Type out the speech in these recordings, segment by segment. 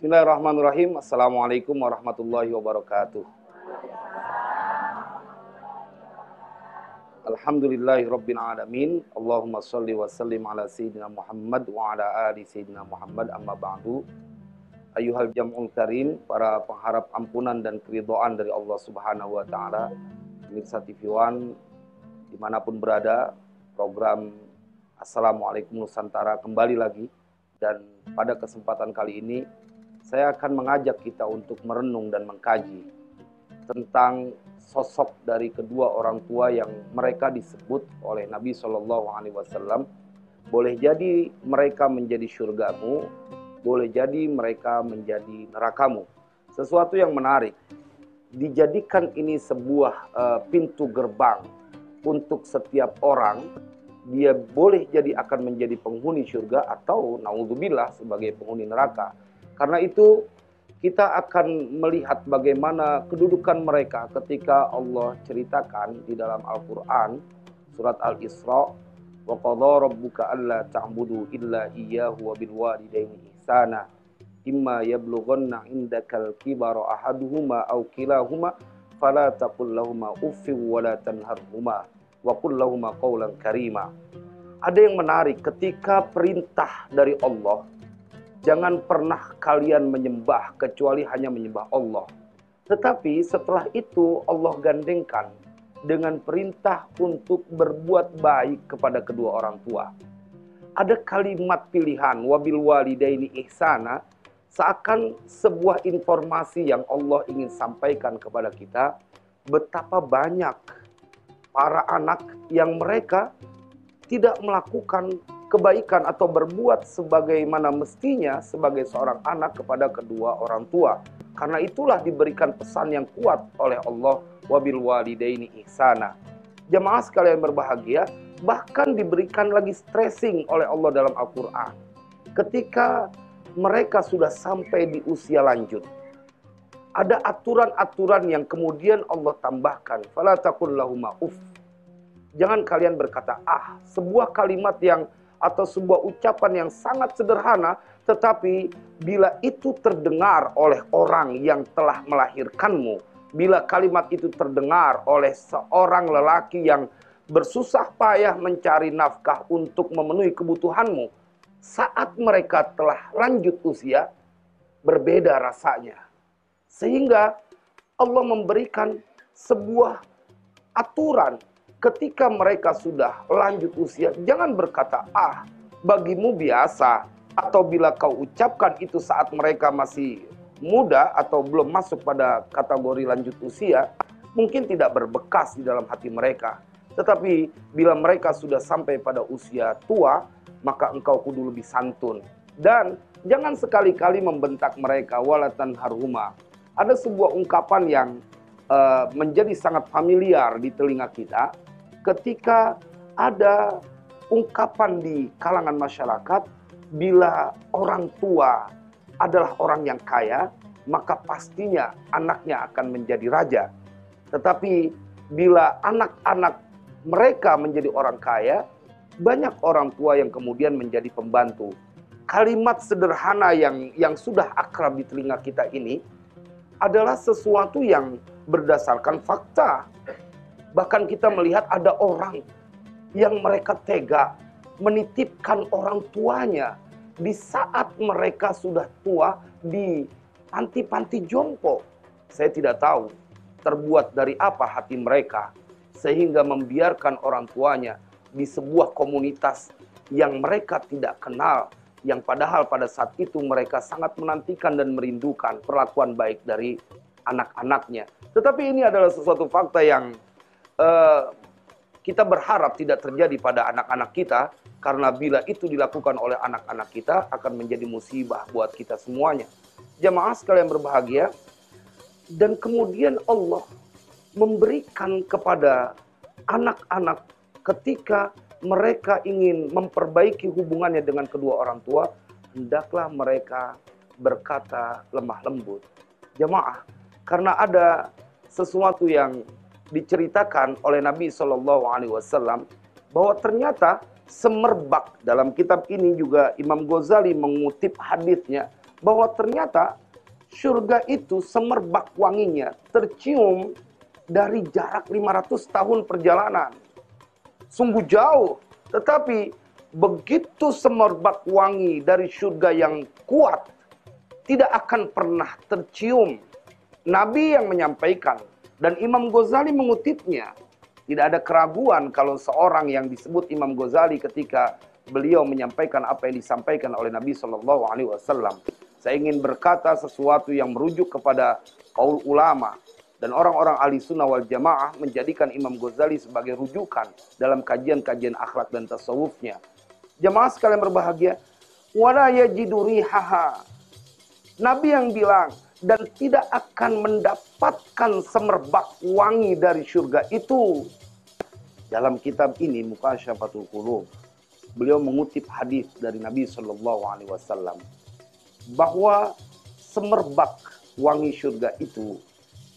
Bismillahirrahmanirrahim. Assalamualaikum warahmatullahi wabarakatuh. Alhamdulillahi rabbil alamin. Allahumma sholli wa sallim ala sayyidina Muhammad wa ala ali sayyidina Muhammad, amma ba'du. Ayyuhal jam'ul karim, para pengharap ampunan dan keridhaan dari Allah Subhanahu wa taala, pemirsa TV One dimanapun berada, program Assalamualaikum Nusantara kembali lagi. Dan pada kesempatan kali ini saya akan mengajak kita untuk merenung dan mengkaji tentang sosok dari kedua orang tua yang mereka disebut oleh Nabi SAW. Boleh jadi mereka menjadi surgamu, boleh jadi mereka menjadi nerakamu. Sesuatu yang menarik, dijadikan ini sebuah pintu gerbang untuk setiap orang. Dia boleh jadi akan menjadi penghuni surga atau naudzubillah sebagai penghuni neraka. Karena itu kita akan melihat bagaimana kedudukan mereka ketika Allah ceritakan di dalam Al-Quran surat Al-Isra, wa qadha rabbuka alla ta'budu illa iyyahu wa bil walidaini ihsana imma yablughanna indakal kibara ahaduhuma aw kilahuma fala taqul lahumā uffin wa la tanharhumā wa qul lahumā qawlan karīmā. Ada yang menarik ketika perintah dari Allah, jangan pernah kalian menyembah kecuali hanya menyembah Allah. Tetapi setelah itu Allah gandengkan dengan perintah untuk berbuat baik kepada kedua orang tua. Ada kalimat pilihan wabil walidaini ihsana, seakan sebuah informasi yang Allah ingin sampaikan kepada kita betapa banyak para anak yang mereka tidak melakukan kebaikan atau berbuat sebagaimana mestinya sebagai seorang anak kepada kedua orang tua. Karena itulah diberikan pesan yang kuat oleh Allah, wabil walidaini ihsana. Jemaah sekalian berbahagia, bahkan diberikan lagi stressing oleh Allah dalam Al-Quran. Ketika mereka sudah sampai di usia lanjut, ada aturan-aturan yang kemudian Allah tambahkan. Fala taqul lahumā uff. Jangan kalian berkata ah. Sebuah kalimat yang atau sebuah ucapan yang sangat sederhana, tetapi bila itu terdengar oleh orang yang telah melahirkanmu, bila kalimat itu terdengar oleh seorang lelaki yang bersusah payah mencari nafkah untuk memenuhi kebutuhanmu, saat mereka telah lanjut usia, berbeda rasanya. Sehingga Allah memberikan sebuah aturan. Ketika mereka sudah lanjut usia, jangan berkata, ah, bagimu biasa. Atau bila kau ucapkan itu saat mereka masih muda atau belum masuk pada kategori lanjut usia, mungkin tidak berbekas di dalam hati mereka. Tetapi bila mereka sudah sampai pada usia tua, maka engkau kudu lebih santun. Dan jangan sekali-kali membentak mereka, walatan harhuma. Ada sebuah ungkapan yang menjadi sangat familiar di telinga kita. Ketika ada ungkapan di kalangan masyarakat, bila orang tua adalah orang yang kaya, maka pastinya anaknya akan menjadi raja. Tetapi bila anak-anak mereka menjadi orang kaya, banyak orang tua yang kemudian menjadi pembantu. Kalimat sederhana yang sudah akrab di telinga kita ini adalah sesuatu yang berdasarkan fakta. Bahkan kita melihat ada orang yang mereka tega menitipkan orang tuanya di saat mereka sudah tua di panti-panti jompo. Saya tidak tahu terbuat dari apa hati mereka sehingga membiarkan orang tuanya di sebuah komunitas yang mereka tidak kenal, yang padahal pada saat itu mereka sangat menantikan dan merindukan perlakuan baik dari anak-anaknya. Tetapi ini adalah sesuatu fakta yang kita berharap tidak terjadi pada anak-anak kita, karena bila itu dilakukan oleh anak-anak kita akan menjadi musibah buat kita semuanya. Jamaah sekalian berbahagia, dan kemudian Allah memberikan kepada anak-anak ketika mereka ingin memperbaiki hubungannya dengan kedua orang tua, hendaklah mereka berkata lemah lembut. Jamaah, karena ada sesuatu yang diceritakan oleh Nabi SAW bahwa ternyata semerbak, dalam kitab ini juga Imam Ghazali mengutip hadisnya, bahwa ternyata surga itu semerbak wanginya tercium dari jarak 500 tahun perjalanan. Sungguh jauh, tetapi begitu semerbak wangi dari surga yang kuat, tidak akan pernah tercium. Nabi yang menyampaikan, dan Imam Ghazali mengutipnya. Tidak ada keraguan kalau seorang yang disebut Imam Ghazali ketika beliau menyampaikan apa yang disampaikan oleh Nabi Shallallahu Alaihi Wasallam. Saya ingin berkata sesuatu yang merujuk kepada kaul ulama dan orang-orang ahli sunnah wal jamaah menjadikan Imam Ghazali sebagai rujukan dalam kajian-kajian akhlak dan tasawufnya. Jamaah sekalian berbahagia, wala yajidu rihaha. Nabi yang bilang, dan tidak akan mendapatkan semerbak wangi dari surga itu. Dalam kitab ini, Mukasyafatul Qulub, beliau mengutip hadis dari Nabi Shallallahu Alaihi Wasallam bahwa semerbak wangi surga itu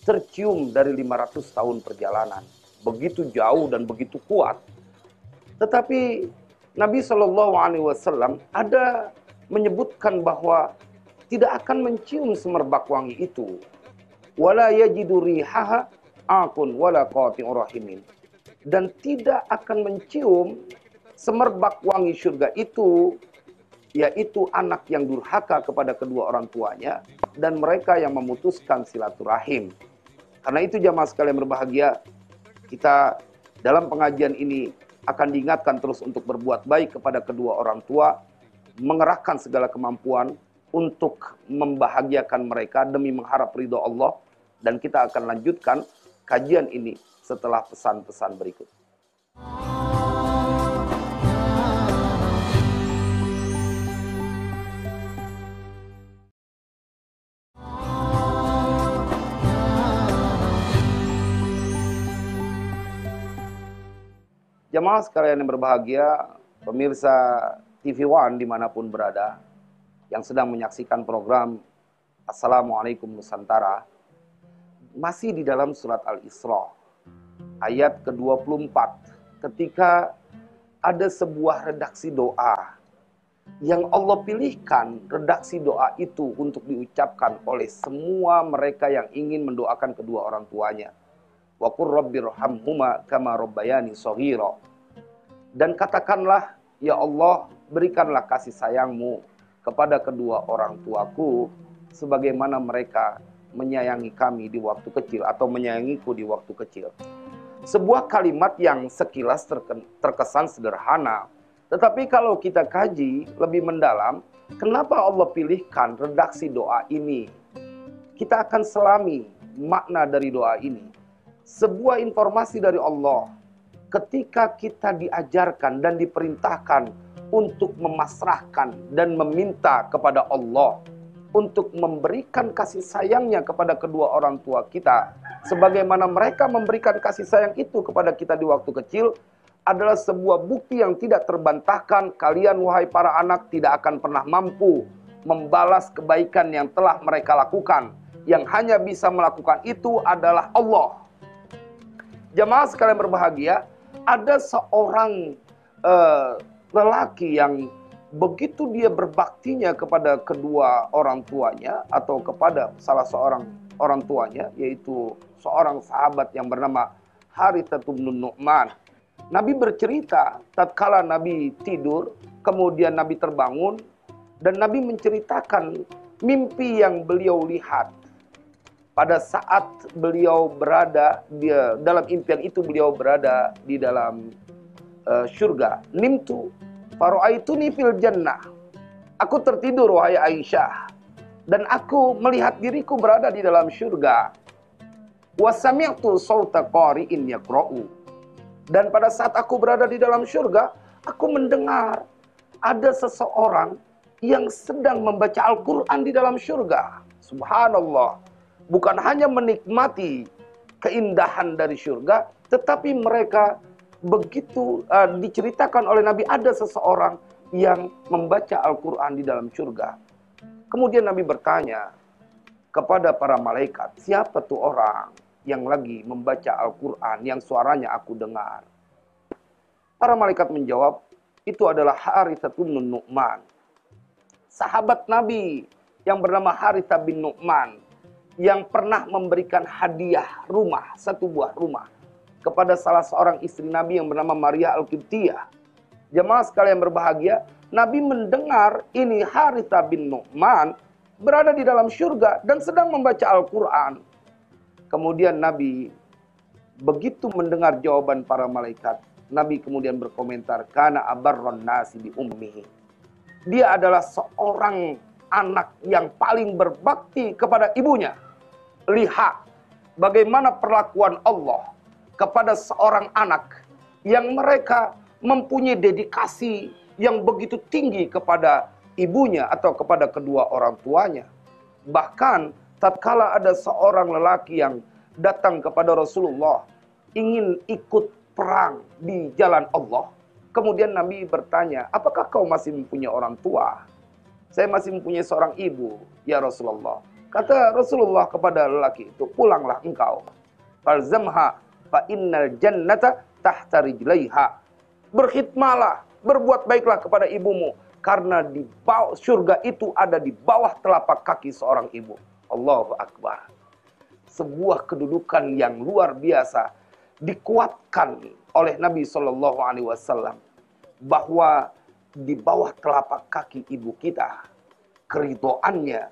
tercium dari 500 tahun perjalanan. Begitu jauh dan begitu kuat. Tetapi Nabi Shallallahu Alaihi Wasallam ada menyebutkan bahwa tidak akan mencium semerbak wangi itu. Wala yajidu rihaha akun wala qati'ur rahimin. Dan tidak akan mencium semerbak wangi surga itu, yaitu anak yang durhaka kepada kedua orang tuanya dan mereka yang memutuskan silaturahim. Karena itu jamaah sekalian berbahagia, kita dalam pengajian ini akan diingatkan terus untuk berbuat baik kepada kedua orang tua, mengerahkan segala kemampuan untuk membahagiakan mereka demi mengharap ridho Allah. Dan kita akan lanjutkan kajian ini setelah pesan-pesan berikut. Jamaah sekalian yang berbahagia, pemirsa TV One dimanapun berada, yang sedang menyaksikan program Assalamualaikum Nusantara, masih di dalam surat Al-Isra, ayat ke-24, ketika ada sebuah redaksi doa, yang Allah pilihkan redaksi doa itu untuk diucapkan oleh semua mereka yang ingin mendoakan kedua orang tuanya. Wa qur rabbirhamhuma kama rabbayani shaghira. Dan katakanlah, ya Allah, berikanlah kasih sayangmu kepada kedua orang tuaku sebagaimana mereka menyayangi kami di waktu kecil atau menyayangiku di waktu kecil. Sebuah kalimat yang sekilas terkesan sederhana, tetapi kalau kita kaji lebih mendalam, kenapa Allah pilihkan redaksi doa ini? Kita akan selami makna dari doa ini. Sebuah informasi dari Allah ketika kita diajarkan dan diperintahkan untuk memasrahkan dan meminta kepada Allah untuk memberikan kasih sayangnya kepada kedua orang tua kita, sebagaimana mereka memberikan kasih sayang itu kepada kita di waktu kecil, adalah sebuah bukti yang tidak terbantahkan. Kalian wahai para anak tidak akan pernah mampu membalas kebaikan yang telah mereka lakukan. Yang hanya bisa melakukan itu adalah Allah. Jamaah sekalian berbahagia, ada seorang lelaki yang begitu dia berbaktinya kepada kedua orang tuanya atau kepada salah seorang orang tuanya, yaitu seorang sahabat yang bernama Harithah bin Nu'man. Nabi bercerita tatkala Nabi tidur, kemudian Nabi terbangun dan Nabi menceritakan mimpi yang beliau lihat. Pada saat beliau berada dalam impian itu, beliau berada di dalam surga. Nimtu faru'aituni fil jannah. Aku tertidur wahai Aisyah dan aku melihat diriku berada di dalam surga. Wa sami'tu sauta qari'in yaqra'u. Dan pada saat aku berada di dalam surga, aku mendengar ada seseorang yang sedang membaca Al-Qur'an di dalam surga. Subhanallah. Bukan hanya menikmati keindahan dari surga, tetapi mereka begitu diceritakan oleh Nabi ada seseorang yang membaca Al-Quran di dalam surga. Kemudian Nabi bertanya kepada para malaikat, siapa tuh orang yang lagi membaca Al-Quran yang suaranya aku dengar? Para malaikat menjawab, itu adalah Harithah bin Nu'man, sahabat Nabi yang bernama Harithah bin Nu'man yang pernah memberikan hadiah rumah, satu buah rumah, kepada salah seorang istri Nabi yang bernama Maria Al-Qibtiyah. Jemaah sekalian berbahagia, Nabi mendengar ini Harithah bin Nu'man berada di dalam surga dan sedang membaca Al-Quran. Kemudian Nabi begitu mendengar jawaban para malaikat, Nabi kemudian berkomentar, kana abarron nasi bi ummihi. Dia adalah seorang anak yang paling berbakti kepada ibunya. Lihat bagaimana perlakuan Allah kepada seorang anak yang mereka mempunyai dedikasi yang begitu tinggi kepada ibunya atau kepada kedua orang tuanya. Bahkan tatkala ada seorang lelaki yang datang kepada Rasulullah ingin ikut perang di jalan Allah, kemudian Nabi bertanya, apakah kau masih mempunyai orang tua? Saya masih mempunyai seorang ibu, ya Rasulullah. Kata Rasulullah kepada lelaki itu, pulanglah engkau. Falzamha fa innal jannata tahta rijlaiha. Berkhidmatlah, berbuat baiklah kepada ibumu, karena di bawah surga itu ada di bawah telapak kaki seorang ibu. Allahu Akbar. Sebuah kedudukan yang luar biasa dikuatkan oleh Nabi Shallallahu Alaihi Wasallam bahwa di bawah telapak kaki ibu kita, keridhoannya,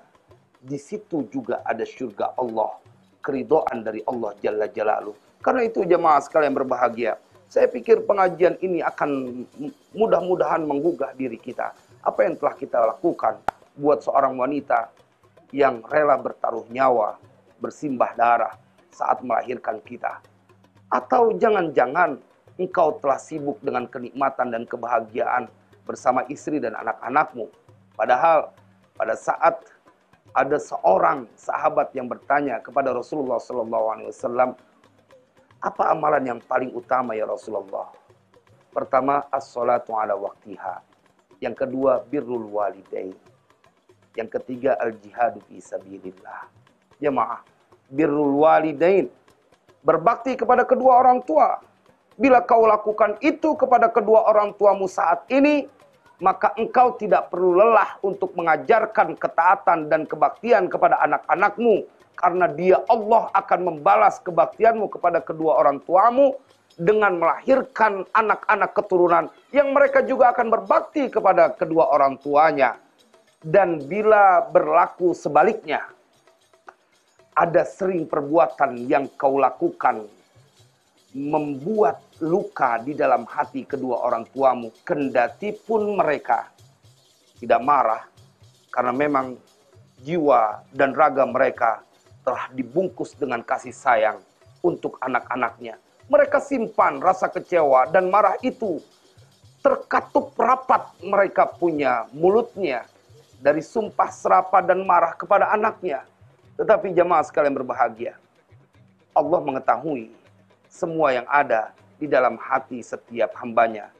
di situ juga ada surga Allah, keridhaan dari Allah Jalla Jalaluh. Karena itu jemaah sekalian berbahagia, saya pikir pengajian ini akan mudah-mudahan menggugah diri kita. Apa yang telah kita lakukan buat seorang wanita yang rela bertaruh nyawa, bersimbah darah saat melahirkan kita. Atau jangan-jangan engkau telah sibuk dengan kenikmatan dan kebahagiaan bersama istri dan anak-anakmu. Padahal pada saat ada seorang sahabat yang bertanya kepada Rasulullah SAW, apa amalan yang paling utama ya Rasulullah? Pertama, as-salatu ala waktiha. Yang kedua, birrul walidain. Yang ketiga, al-jihadu fi sabilillah. Jemaah, birrul walidain, berbakti kepada kedua orang tua. Bila kau lakukan itu kepada kedua orang tuamu saat ini, maka engkau tidak perlu lelah untuk mengajarkan ketaatan dan kebaktian kepada anak-anakmu. Karena dia Allah akan membalas kebaktianmu kepada kedua orang tuamu dengan melahirkan anak-anak keturunan yang mereka juga akan berbakti kepada kedua orang tuanya. Dan bila berlaku sebaliknya, ada sering perbuatan yang kau lakukan membuat luka di dalam hati kedua orang tuamu, kendati pun mereka tidak marah, karena memang jiwa dan raga mereka telah dibungkus dengan kasih sayang untuk anak-anaknya. Mereka simpan rasa kecewa dan marah itu, terkatup rapat mereka punya mulutnya dari sumpah serapah dan marah kepada anaknya. Tetapi jemaah sekalian berbahagia, Allah mengetahui semua yang ada di dalam hati setiap hambanya.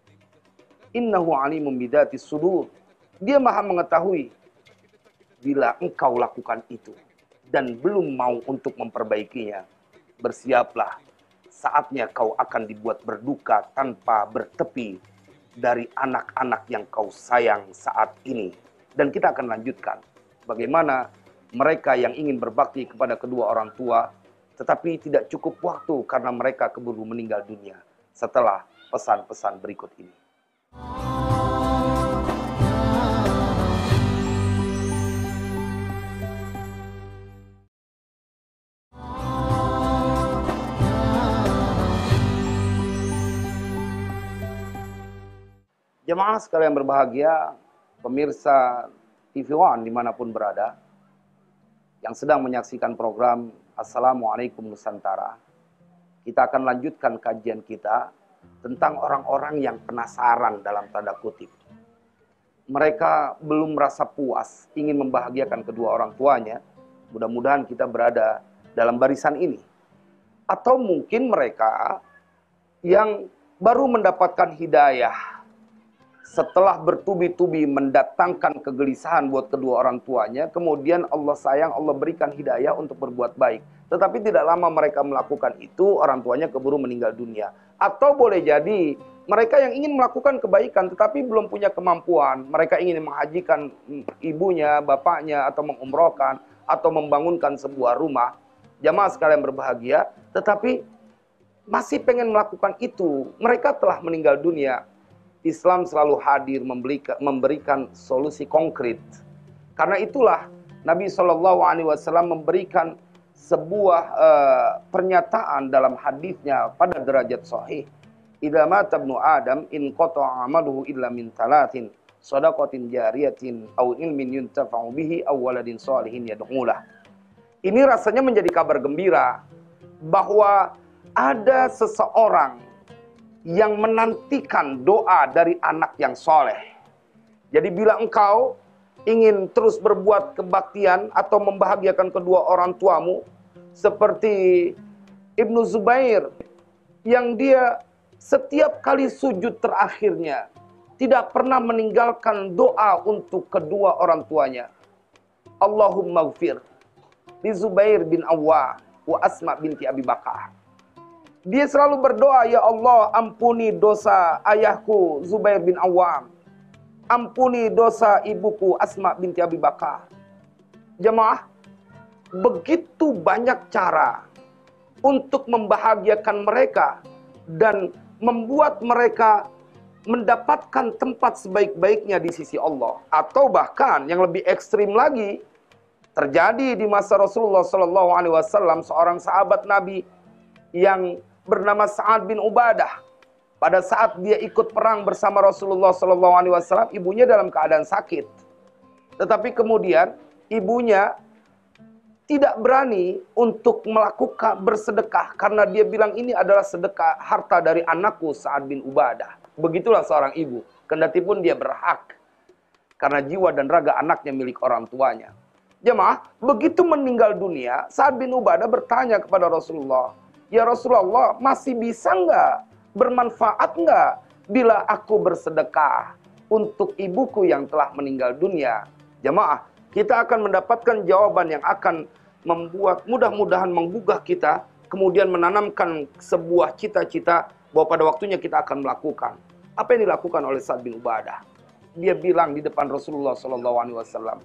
Innahu alimun bidati sudur. Dia maha mengetahui. Bila engkau lakukan itu dan belum mau untuk memperbaikinya, bersiaplah, saatnya kau akan dibuat berduka tanpa bertepi dari anak-anak yang kau sayang saat ini. Dan kita akan lanjutkan bagaimana mereka yang ingin berbakti kepada kedua orang tua, tetapi tidak cukup waktu karena mereka keburu meninggal dunia setelah pesan-pesan berikut ini. Jemaah sekalian berbahagia, pemirsa TV One dimanapun berada, yang sedang menyaksikan program Assalamualaikum Nusantara. Kita akan lanjutkan kajian kita tentang orang-orang yang penasaran dalam tanda kutip. Mereka belum merasa puas, ingin membahagiakan kedua orang tuanya. Mudah-mudahan kita berada dalam barisan ini. Atau mungkin mereka yang baru mendapatkan hidayah setelah bertubi-tubi mendatangkan kegelisahan buat kedua orang tuanya, kemudian Allah sayang, Allah berikan hidayah untuk berbuat baik. Tetapi tidak lama mereka melakukan itu, orang tuanya keburu meninggal dunia. Atau boleh jadi mereka yang ingin melakukan kebaikan tetapi belum punya kemampuan. Mereka ingin menghajikan ibunya, bapaknya, atau mengumrohkan, atau membangunkan sebuah rumah. Jamaah sekalian berbahagia, tetapi masih pengen melakukan itu. Mereka telah meninggal dunia. Islam selalu hadir memberikan solusi konkret. Karena itulah Nabi SAW memberikan sebuah pernyataan dalam hadisnya pada derajat sahih. Idza mata ibnu Adam in qata'a amaluhu illa min thalathin, shadaqatin jariyatin aw ilmin yuntafa'u bihi aw waladin shalihin yad'ulah. Ini rasanya menjadi kabar gembira bahwa ada seseorang yang menantikan doa dari anak yang soleh. Jadi bila engkau ingin terus berbuat kebaktian atau membahagiakan kedua orang tuamu, seperti Ibnu Zubair, yang dia setiap kali sujud terakhirnya tidak pernah meninggalkan doa untuk kedua orang tuanya. Allahumma gfir li Zubair bin Awwa wa Asma binti Abi Bakar. Dia selalu berdoa, ya Allah, ampuni dosa ayahku Zubair bin Awam. Ampuni dosa ibuku Asma binti Abi Bakar. Jemaah, begitu banyak cara untuk membahagiakan mereka dan membuat mereka mendapatkan tempat sebaik-baiknya di sisi Allah. Atau bahkan yang lebih ekstrim lagi, terjadi di masa Rasulullah SAW, seorang sahabat Nabi yang bernama Sa'ad bin Ubadah. Pada saat dia ikut perang bersama Rasulullah SAW, ibunya dalam keadaan sakit. Tetapi kemudian ibunya tidak berani untuk melakukan bersedekah karena dia bilang ini adalah sedekah harta dari anakku Sa'ad bin Ubadah. Begitulah seorang ibu, kendati pun dia berhak karena jiwa dan raga anaknya milik orang tuanya. Jemaah, begitu meninggal dunia, Sa'ad bin Ubadah bertanya kepada Rasulullah, ya Rasulullah, masih bisa nggak, bermanfaat nggak bila aku bersedekah untuk ibuku yang telah meninggal dunia? Jemaah, kita akan mendapatkan jawaban yang akan membuat mudah-mudahan menggugah kita, kemudian menanamkan sebuah cita-cita bahwa pada waktunya kita akan melakukan. Apa yang dilakukan oleh Sa'ad bin Ubadah? Dia bilang di depan Rasulullah SAW,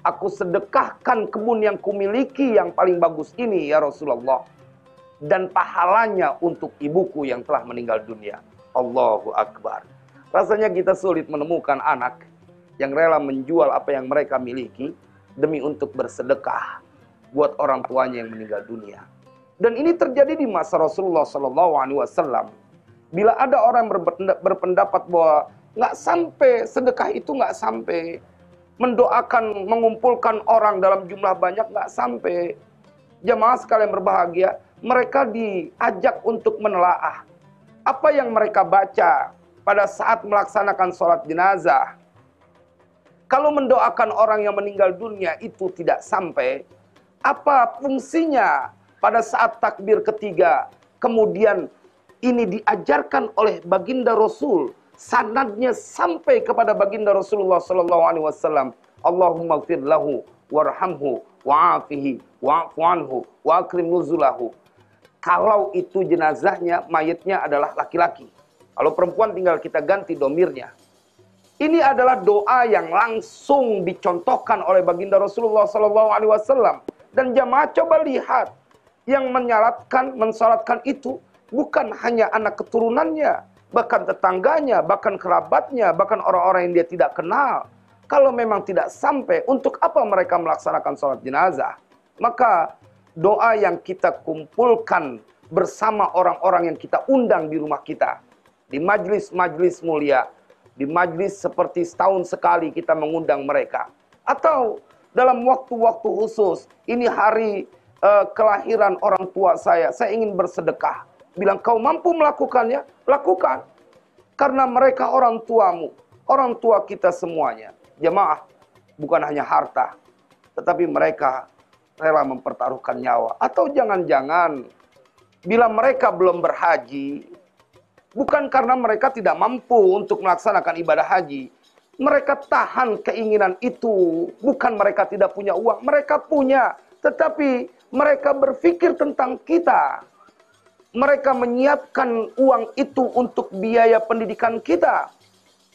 aku sedekahkan kebun yang kumiliki yang paling bagus ini ya Rasulullah, dan pahalanya untuk ibuku yang telah meninggal dunia. Allahu Akbar. Rasanya kita sulit menemukan anak yang rela menjual apa yang mereka miliki demi untuk bersedekah buat orang tuanya yang meninggal dunia. Dan ini terjadi di masa Rasulullah SAW. Bila ada orang berpendapat bahwa nggak sampai sedekah itu, nggak sampai mendoakan, mengumpulkan orang dalam jumlah banyak, nggak sampai. Jemaah sekalian berbahagia, mereka diajak untuk menelaah apa yang mereka baca pada saat melaksanakan sholat jenazah. Kalau mendoakan orang yang meninggal dunia itu tidak sampai, apa fungsinya pada saat takbir ketiga? Kemudian ini diajarkan oleh baginda Rasul, sanadnya sampai kepada baginda Rasulullah SAW. Allahumma gfir lahu warhamhu wa'afihi wa'fu anhu wa akrim nuzulahu. Kalau itu jenazahnya, mayatnya adalah laki-laki. Kalau perempuan tinggal kita ganti domirnya. Ini adalah doa yang langsung dicontohkan oleh baginda Rasulullah SAW. Dan jamaah coba lihat, yang mensalatkan itu bukan hanya anak keturunannya, bahkan tetangganya, bahkan kerabatnya, bahkan orang-orang yang dia tidak kenal. Kalau memang tidak sampai, untuk apa mereka melaksanakan sholat jenazah? Maka doa yang kita kumpulkan bersama orang-orang yang kita undang di rumah kita, di majlis-majlis mulia, di majlis seperti setahun sekali kita mengundang mereka, atau dalam waktu-waktu khusus, ini hari kelahiran orang tua saya ingin bersedekah. Bilang kau mampu melakukannya, lakukan. Karena mereka orang tuamu, orang tua kita semuanya. Jemaah, bukan hanya harta, tetapi mereka rela mempertaruhkan nyawa. Atau jangan-jangan bila mereka belum berhaji, Bukan karena mereka tidak mampu untuk melaksanakan ibadah haji. Mereka tahan keinginan itu. Bukan mereka tidak punya uang. Mereka punya. Tetapi mereka berpikir tentang kita. Mereka menyiapkan uang itu untuk biaya pendidikan kita.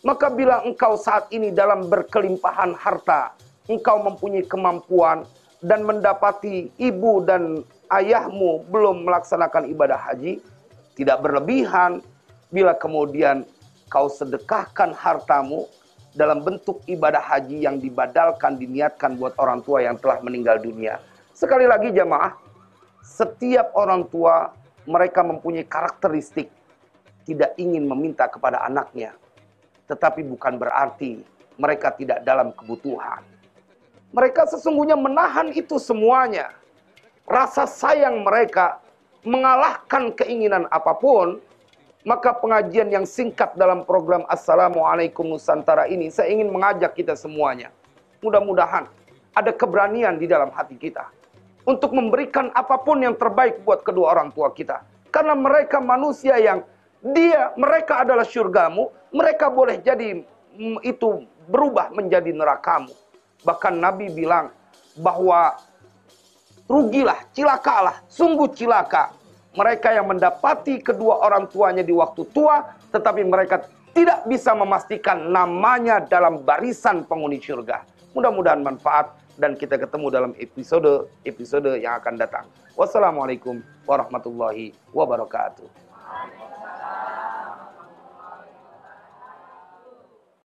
Maka bila engkau saat ini dalam berkelimpahan harta, engkau mempunyai kemampuan dan mendapati ibu dan ayahmu belum melaksanakan ibadah haji, tidak berlebihan bila kemudian kau sedekahkan hartamu dalam bentuk ibadah haji yang dibadalkan, diniatkan buat orang tua yang telah meninggal dunia. Sekali lagi jamaah, setiap orang tua mereka mempunyai karakteristik tidak ingin meminta kepada anaknya. Tetapi bukan berarti mereka tidak dalam kebutuhan. Mereka sesungguhnya menahan itu semuanya. Rasa sayang mereka mengalahkan keinginan apapun. Maka pengajian yang singkat dalam program Assalamualaikum Nusantara ini, saya ingin mengajak kita semuanya. Mudah-mudahan ada keberanian di dalam hati kita untuk memberikan apapun yang terbaik buat kedua orang tua kita. Karena mereka manusia yang mereka adalah syurgamu, mereka boleh jadi itu berubah menjadi nerakamu. Bahkan Nabi bilang bahwa rugilah, cilakalah, sungguh cilaka mereka yang mendapati kedua orang tuanya di waktu tua, tetapi mereka tidak bisa memastikan namanya dalam barisan penghuni surga. Mudah-mudahan manfaat dan kita ketemu dalam episode yang akan datang. Wassalamualaikum warahmatullahi wabarakatuh.